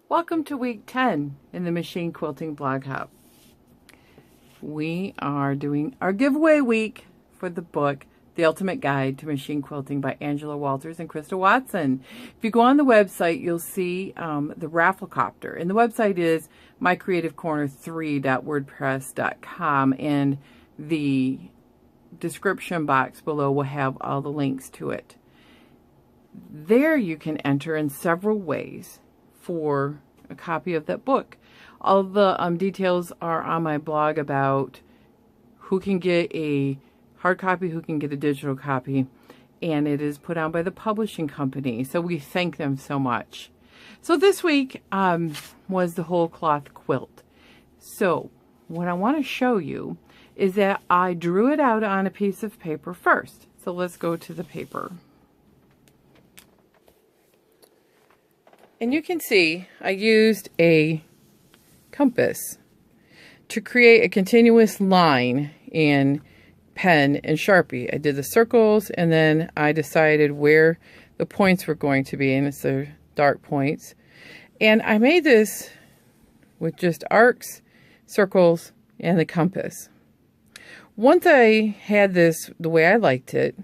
Welcome to week 10 in the Machine Quilting Blog Hop. We are doing our giveaway week for the book, The Ultimate Guide to Machine Quilting by Angela Walters and Krista Watson. If you go on the website, you'll see the raffle copter. And the website is mycreativecorner3.wordpress.com, and the description box below will have all the links to it. There you can enter in several ways for a copy of that book. All the details are on my blog about who can get a hard copy, who can get a digital copy, and it is put out by the publishing company, so we thank them so much. So this week was the whole cloth quilt. So what I want to show you is that I drew it out on a piece of paper first. So let's go to the paper. And you can see I used a compass to create a continuous line in pen and Sharpie. I did the circles, and then I decided where the points were going to be, and it's the dark points. And I made this with just arcs, circles, and the compass. Once I had this the way I liked it,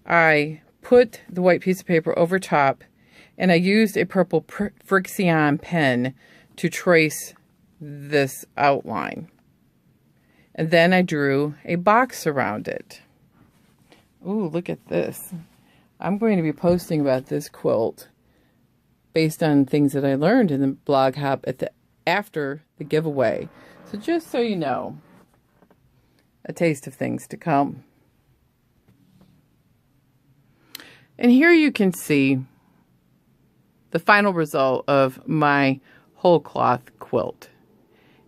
I put the white piece of paper over top, and I used a purple Frixion pen to trace this outline. And then I drew a box around it. Ooh, look at this. I'm going to be posting about this quilt based on things that I learned in the blog hop after the giveaway. So just so you know, a taste of things to come. And here you can see the final result of my whole cloth quilt.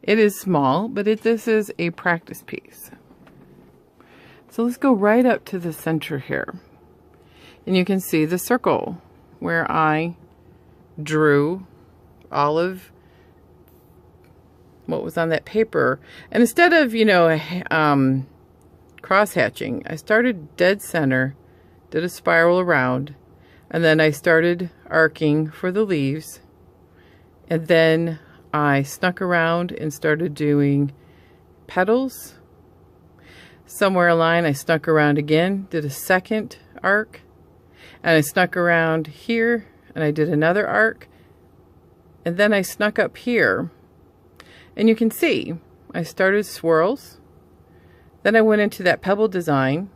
It is small, but this is a practice piece. So let's go right up to the center here. And you can see the circle where I drew all of what was on that paper. And instead of, cross hatching, I started dead center, did a spiral around, and then I started arcing for the leaves, and then I snuck around and started doing petals. Somewhere along I snuck around again, did a second arc, and I snuck around here and I did another arc, and then I snuck up here, and you can see I started swirls, then I went into that pebble design,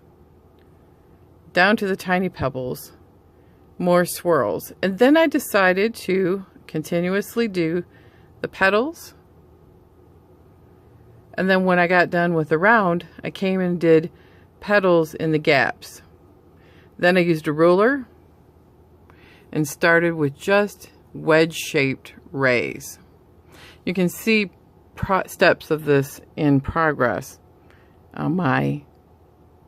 down to the tiny pebbles, more swirls, and then I decided to continuously do the petals. And then when I got done with the round, I came and did petals in the gaps. Then I used a ruler and started with just wedge-shaped rays. You can see steps of this in progress on my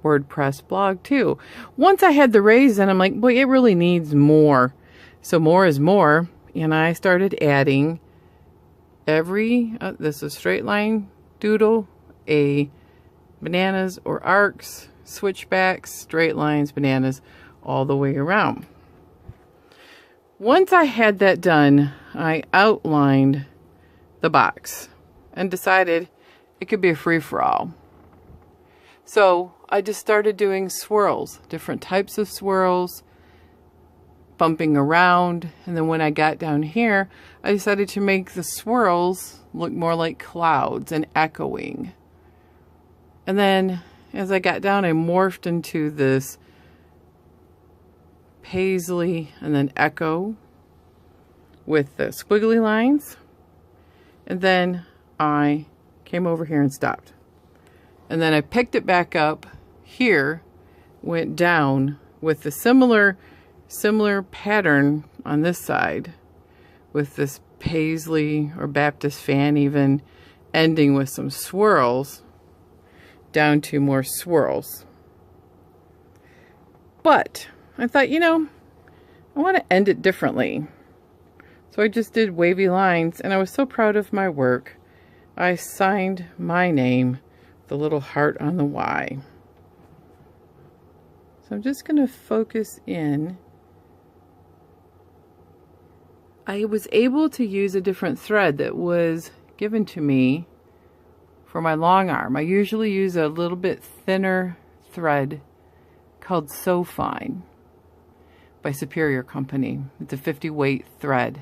WordPress blog too. Once I had the rays in, I'm like, boy, it really needs more. So more is more. And I started adding this is a straight line doodle, a bananas or arcs, switchbacks, straight lines, bananas, all the way around. Once I had that done, I outlined the box and decided it could be a free-for-all. So I just started doing swirls, different types of swirls, bumping around, and then when I got down here, I decided to make the swirls look more like clouds and echoing. And then as I got down, I morphed into this paisley and then echo with the squiggly lines, and then I came over here and stopped. And then I picked it back up here, went down with the similar pattern on this side with this paisley or Baptist fan, even ending with some swirls down to more swirls. But I thought, I want to end it differently. So I just did wavy lines, and I was so proud of my work. I signed my name, the little heart on the Y. So I'm just going to focus in I was able to use a different thread that was given to me for my long arm. I usually use a little bit thinner thread called So Fine by Superior Company. It's a 50 weight thread.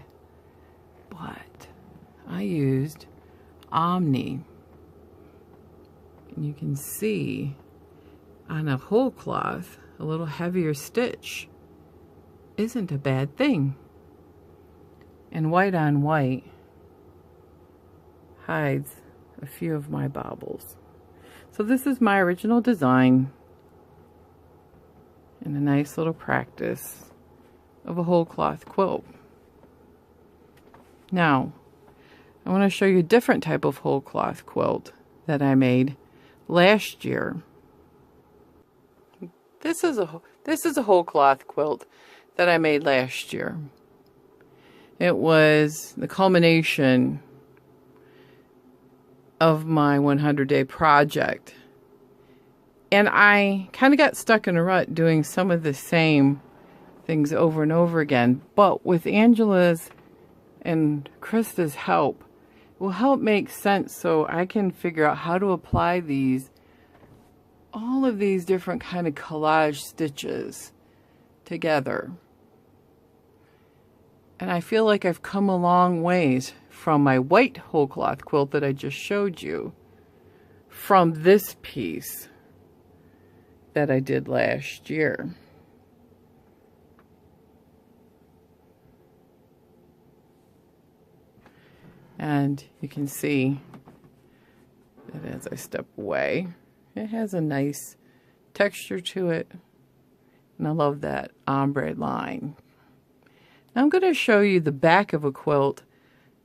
But I used Omni. And you can see on a whole cloth, a little heavier stitch isn't a bad thing. And white on white hides a few of my baubles. So this is my original design and a nice little practice of a whole cloth quilt. Now, I want to show you a different type of whole cloth quilt that I made last year. This is a whole cloth quilt that I made last year. It was the culmination of my 100-day project. And I kind of got stuck in a rut doing some of the same things over and over again. But with Angela's and Krista's help, it will help make sense so I can figure out how to apply all of these different kind of collage stitches together. And I feel like I've come a long ways from my white whole cloth quilt that I just showed you, from this piece that I did last year. And you can see that as I step away, it has a nice texture to it. And I love that ombre line. Now I'm going to show you the back of a quilt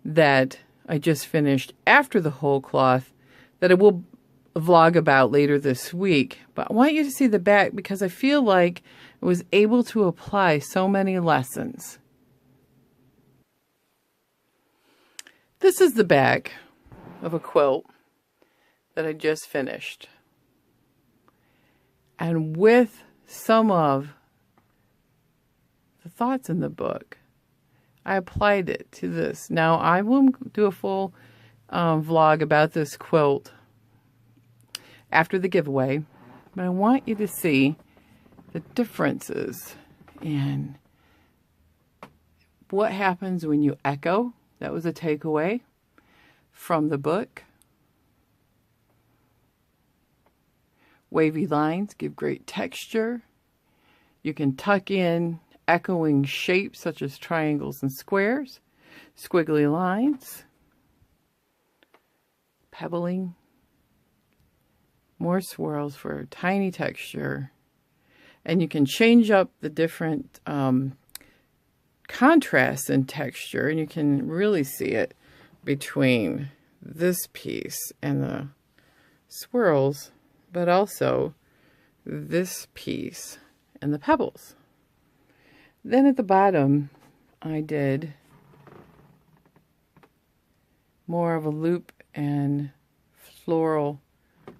that I just finished after the whole cloth that I will vlog about later this week. But I want you to see the back because I feel like I was able to apply so many lessons. This is the back of a quilt that I just finished. And with some of the thoughts in the book, I applied it to this. Now, I will do a full vlog about this quilt after the giveaway, but I want you to see the differences in what happens when you echo. That was a takeaway from the book. Wavy lines give great texture. You can tuck in echoing shapes such as triangles and squares, squiggly lines, pebbling, more swirls for tiny texture, and you can change up the different contrasts in texture, and you can really see it between this piece and the swirls, but also this piece and the pebbles. Then at the bottom, I did more of a loop and floral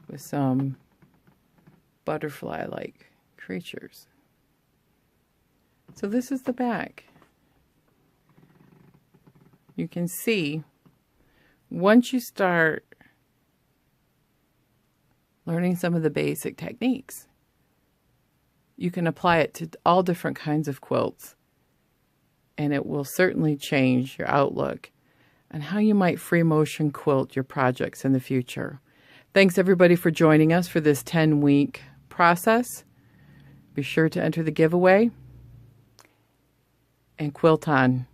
with some butterfly-like creatures. So this is the back. You can see once you start learning some of the basic techniques, you can apply it to all different kinds of quilts, and it will certainly change your outlook on how you might free motion quilt your projects in the future. Thanks everybody for joining us for this 10-week process. Be sure to enter the giveaway and quilt on.